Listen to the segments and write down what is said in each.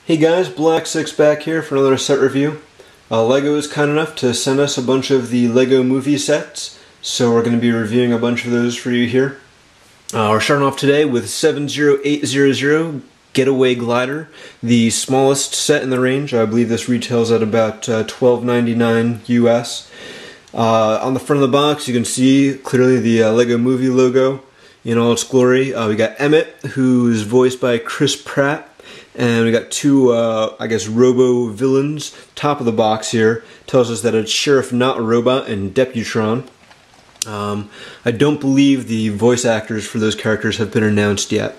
Hey guys, Black6 back here for another set review. LEGO is kind enough to send us a bunch of the LEGO movie sets, so we're going to be reviewing a bunch of those for you here. We're starting off today with 70800 Getaway Glider, the smallest set in the range. I believe this retails at about $12.99 US. On the front of the box you can see clearly the LEGO movie logo in all its glory. We got Emmet, who's voiced by Chris Pratt. And we got two, I guess, robo-villains. Top of the box here tells us that it's Sheriff Not a Robot and Deputron. I don't believe the voice actors for those characters have been announced yet.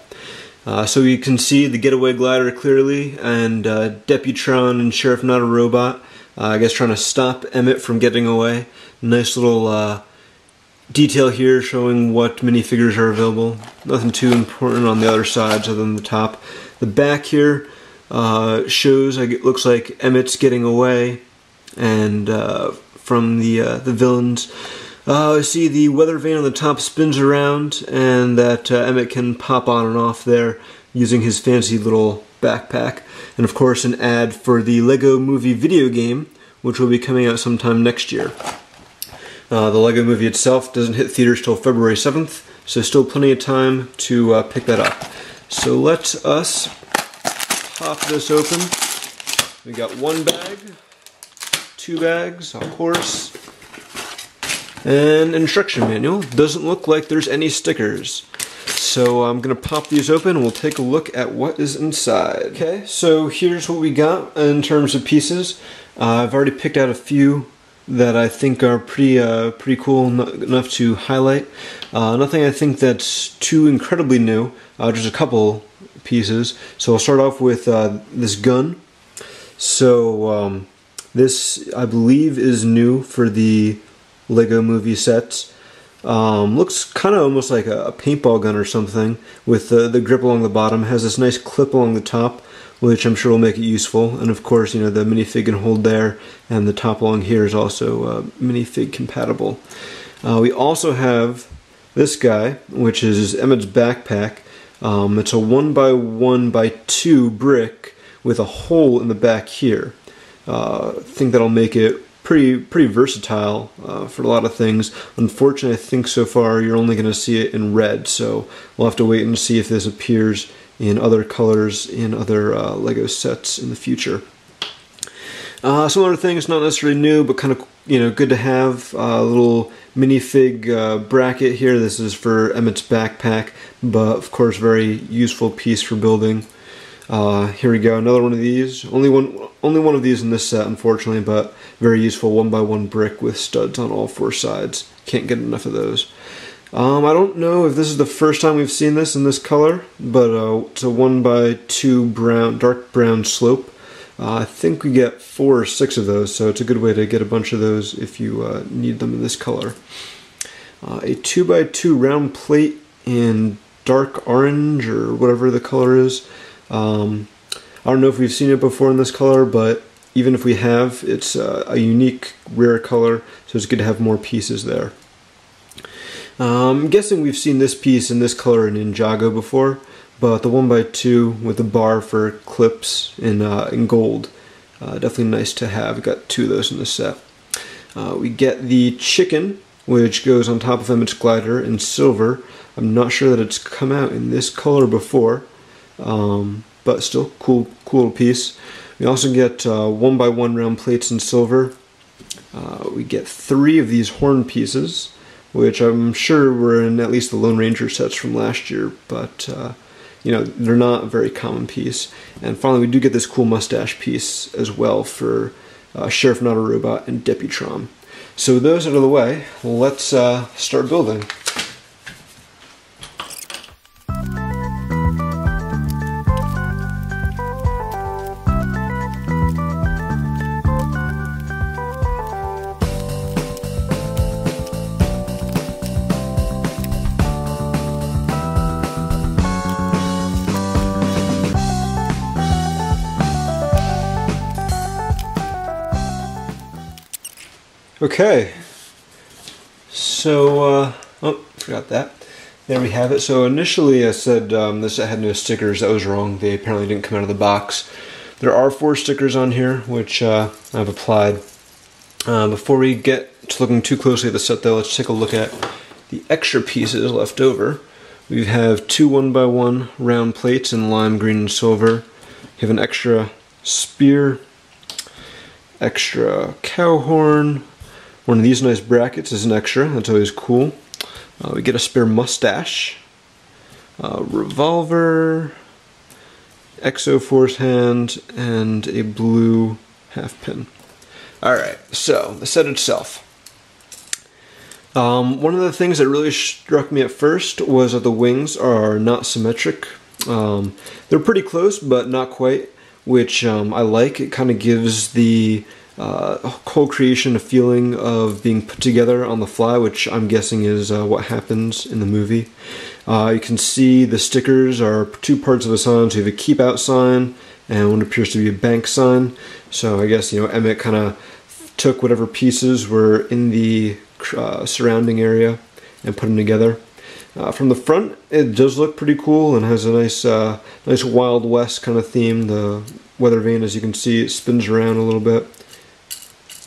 So you can see the Getaway Glider clearly, and Deputron and Sheriff Not a Robot, I guess trying to stop Emmet from getting away. Nice little detail here showing what minifigures are available. Nothing too important on the other sides other than the top. The back here shows, it looks like Emmet's getting away and from the villains. I see the weather vane on the top spins around, and that Emmet can pop on and off there using his fancy little backpack. And of course an ad for the LEGO Movie video game, which will be coming out sometime next year. The LEGO Movie itself doesn't hit theaters till February 7th, so still plenty of time to pick that up. So let us pop this open. We got one bag, two bags, a horse, and instruction manual. Doesn't look like there's any stickers. So I'm going to pop these open and we'll take a look at what is inside. Okay, so here's what we got in terms of pieces. I've already picked out a few that I think are pretty cool enough to highlight. Nothing I think that's too incredibly new, just a couple pieces. So I'll start off with this gun. So this I believe is new for the LEGO Movie sets. Looks kind of almost like a paintball gun or something, with the grip along the bottom. Has this nice clip along the top, which I'm sure will make it useful. And of course, you know, the minifig can hold there, and the top along here is also minifig compatible. We also have this guy, which is Emmet's backpack. It's a 1x1x2 brick with a hole in the back here. I think that'll make it pretty versatile for a lot of things. Unfortunately, I think so far you're only going to see it in red, so we'll have to wait and see if this appears in other colors in other LEGO sets in the future. Some other things, not necessarily new, but kind of good to have. A little minifig bracket here. This is for Emmet's backpack, but of course very useful piece for building. Here we go, another one of these. Only one of these in this set, unfortunately, but very useful 1x1 brick with studs on all four sides. Can't get enough of those. I don't know if this is the first time we've seen this in this color, but it's a 1x2 dark brown slope. I think we get 4 or 6 of those, so it's a good way to get a bunch of those if you need them in this color. A 2x2 round plate in dark orange, or whatever the color is. I don't know if we've seen it before in this color, but even if we have, it's a unique, rare color, so it's good to have more pieces there. I'm guessing we've seen this piece in this color in Ninjago before, but the 1x2 with the bar for clips in gold, definitely nice to have. We've got 2 of those in this set. We get the chicken, which goes on top of Emmet's glider in silver. I'm not sure that it's come out in this color before, but still cool little piece. We also get 1x1 round plates in silver. We get 3 of these horn pieces, which I'm sure were in at least the Lone Ranger sets from last year, but they're not a very common piece. And finally, we do get this cool mustache piece as well for Sheriff Not a Robot and Deputron. So with those out of the way, let's start building. Okay, so, oh, forgot that. There we have it. So initially I said this set had no stickers. That was wrong. They apparently didn't come out of the box. There are 4 stickers on here, which I've applied. Before we get to looking too closely at the set, though, let's take a look at the extra pieces left over. We have 2 1x1 round plates in lime green and silver. We have an extra spear, extra cow horn. One of these nice brackets is an extra, that's always cool. We get a spare mustache, revolver, Exo Force hand, and a blue half pin. Alright, so the set itself. One of the things that really struck me at first was that the wings are not symmetric. They're pretty close, but not quite, which I like. It kind of gives the whole creation a feeling of being put together on the fly, which I'm guessing is what happens in the movie. You can see the stickers are 2 parts of a sign, so you have a keep out sign and what appears to be a bank sign. So I guess, you know, Emmet kind of took whatever pieces were in the surrounding area and put them together. From the front, it does look pretty cool and has a nice nice Wild West kind of theme. The weather vane, as you can see, it spins around a little bit.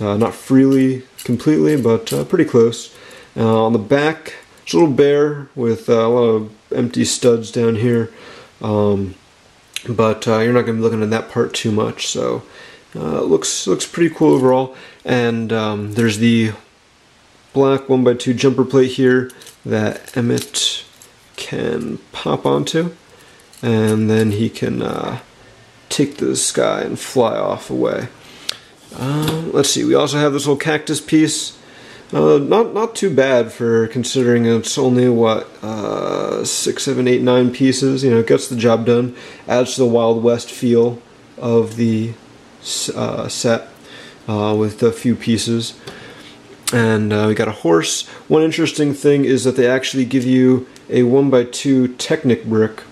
Not freely, completely, but pretty close. On the back, it's a little bare with a lot of empty studs down here. But you're not going to be looking at that part too much, so it looks pretty cool overall. And there's the black 1x2 jumper plate here that Emmet can pop onto, and then he can take the sky and fly off away. Let's see, we also have this little cactus piece. Not too bad for considering it's only, what, 6, 7, 8, 9 pieces. You know, it gets the job done. Adds to the Wild West feel of the set with a few pieces. And we got a horse. One interesting thing is that they actually give you a 1x2 Technic brick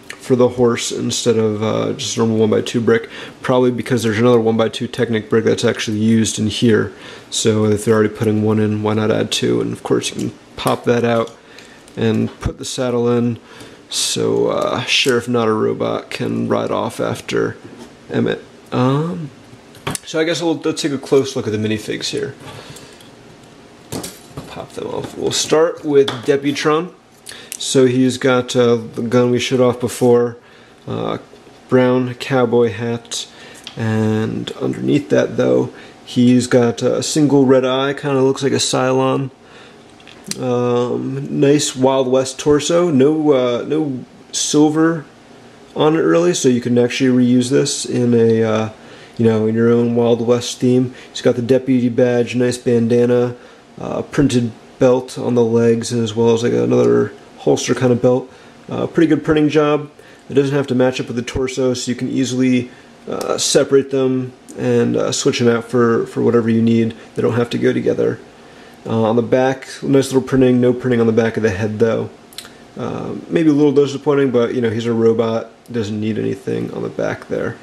for the horse instead of just a normal 1x2 brick, probably because there's another 1x2 Technic brick that's actually used in here. So if they're already putting 1 in, why not add 2? And of course you can pop that out and put the saddle in, so Sheriff Not a Robot can ride off after Emmet. So I guess let's take a close look at the minifigs here. Pop them off. We'll start with Deputron. So he's got the gun we showed off before, brown cowboy hat, and underneath that, though, he's got a single red eye, kind of looks like a Cylon. Nice Wild West torso, no silver on it really, so you can actually reuse this in a you know, in your own Wild West theme. He's got the deputy badge, nice bandana, printed belt on the legs, as well as like another holster kind of belt. Pretty good printing job. It doesn't have to match up with the torso, so you can easily separate them and switch them out for whatever you need. They don't have to go together. On the back, nice little printing. No printing on the back of the head though. Maybe a little disappointing, but you know, he's a robot. Doesn't need anything on the back there.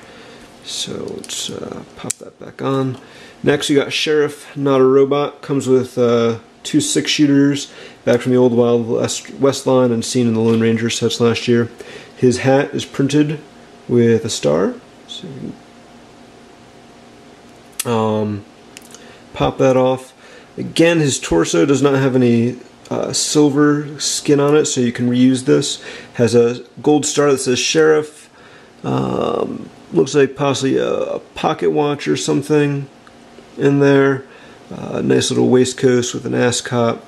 So let's pop that back on. Next we got Sheriff Not a Robot. Comes with 2 6-shooters back from the old Wild West line and seen in the Lone Ranger sets last year. His hat is printed with a star. So you can, pop that off. Again, his torso does not have any silver skin on it, so you can reuse this. Has a gold star that says Sheriff. Looks like possibly a pocket watch or something in there. Nice little waistcoat with an ascot.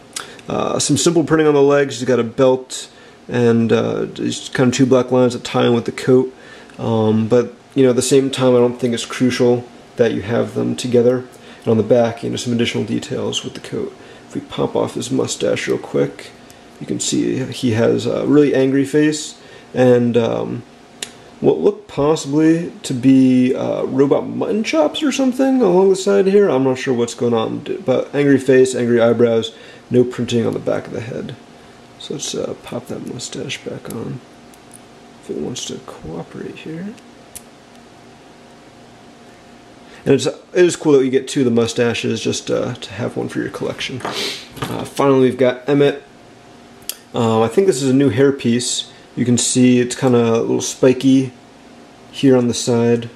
Some simple printing on the legs. He's got a belt and just kind of 2 black lines that tie in with the coat. But you know, at the same time, I don't think it's crucial that you have them together. And on the back, you know, some additional details with the coat. If we pop off his mustache real quick, you can see he has a really angry face and what look possibly to be robot mutton chops or something along the side here. I'm not sure what's going on, but angry face, angry eyebrows, no printing on the back of the head. So let's pop that mustache back on if it wants to cooperate here. And it is cool that you get 2 of the mustaches just to have one for your collection. Finally, we've got Emmet. I think this is a new hairpiece. You can see it's kind of a little spiky here on the side.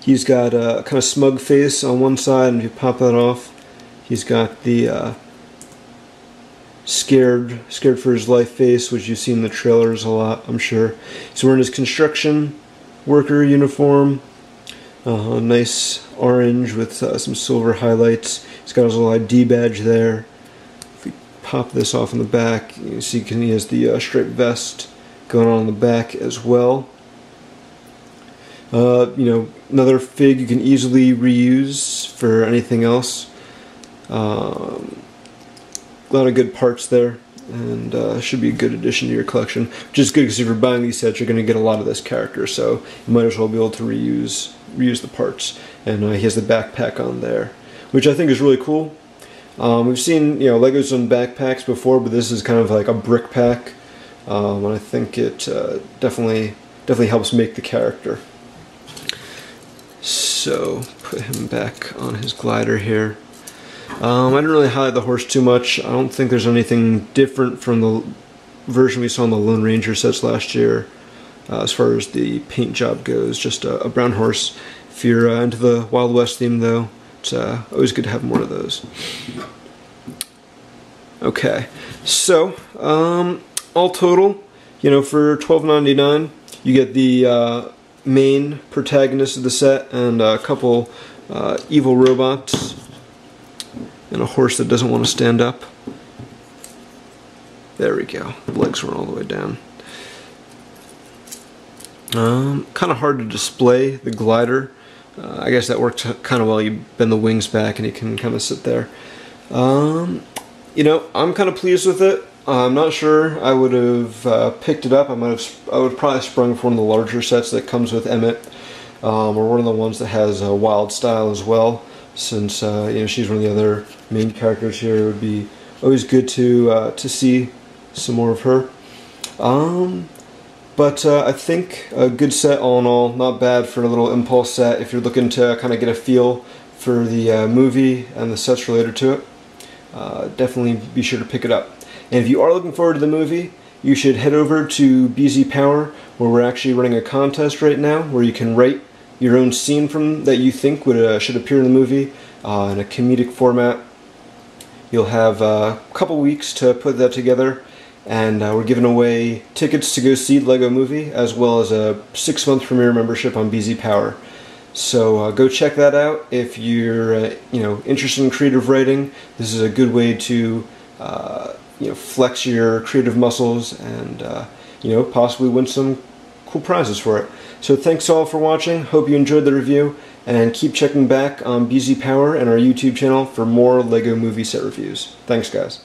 He's got a kind of smug face on one side, and if you pop that off, he's got the scared for his life face, which you see in the trailers a lot, I'm sure. He's wearing his construction worker uniform, nice orange with some silver highlights. He's got his little ID badge there. If we pop this off in the back, you see he has the striped vest going on in the back as well. You know, another fig you can easily reuse for anything else. A lot of good parts there, and should be a good addition to your collection, which is good because if you're buying these sets, you're going to get a lot of this character, so you might as well be able to reuse the parts. And he has the backpack on there, which I think is really cool. We've seen, you know, Legos on backpacks before, but this is kind of like a brick pack, and I think it definitely helps make the character. So put him back on his glider here. I didn't really highlight the horse too much. I don't think there's anything different from the version we saw in the Lone Ranger sets last year as far as the paint job goes. Just a brown horse. If you're into the Wild West theme, though, it's always good to have more of those. Okay, so all total, you know, for $12.99, you get the main protagonist of the set and a couple evil robots. And a horse that doesn't want to stand up. There we go. The legs went all the way down. Kind of hard to display the glider. I guess that works kind of well. You bend the wings back and he can kind of sit there. You know, I'm kind of pleased with it. I'm not sure I would have picked it up. I would probably sprung for one of the larger sets that comes with Emmet, or one of the ones that has Wyldstyle as well. Since you know, she's one of the other main characters here, it would be always good to see some more of her. But I think a good set all in all, not bad for a little impulse set if you're looking to kind of get a feel for the movie and the sets related to it. Definitely be sure to pick it up. And if you are looking forward to the movie, you should head over to BZPower, where we're actually running a contest right now where you can write your own scene from that you think would should appear in the movie in a comedic format. You'll have a couple weeks to put that together, and we're giving away tickets to go see Lego Movie as well as a 6-month premiere membership on BZPower. So go check that out if you're you know, interested in creative writing. This is a good way to you know, flex your creative muscles and you know, possibly win some cool prizes for it. So thanks all for watching, hope you enjoyed the review, and keep checking back on BZPower and our YouTube channel for more LEGO movie set reviews. Thanks guys.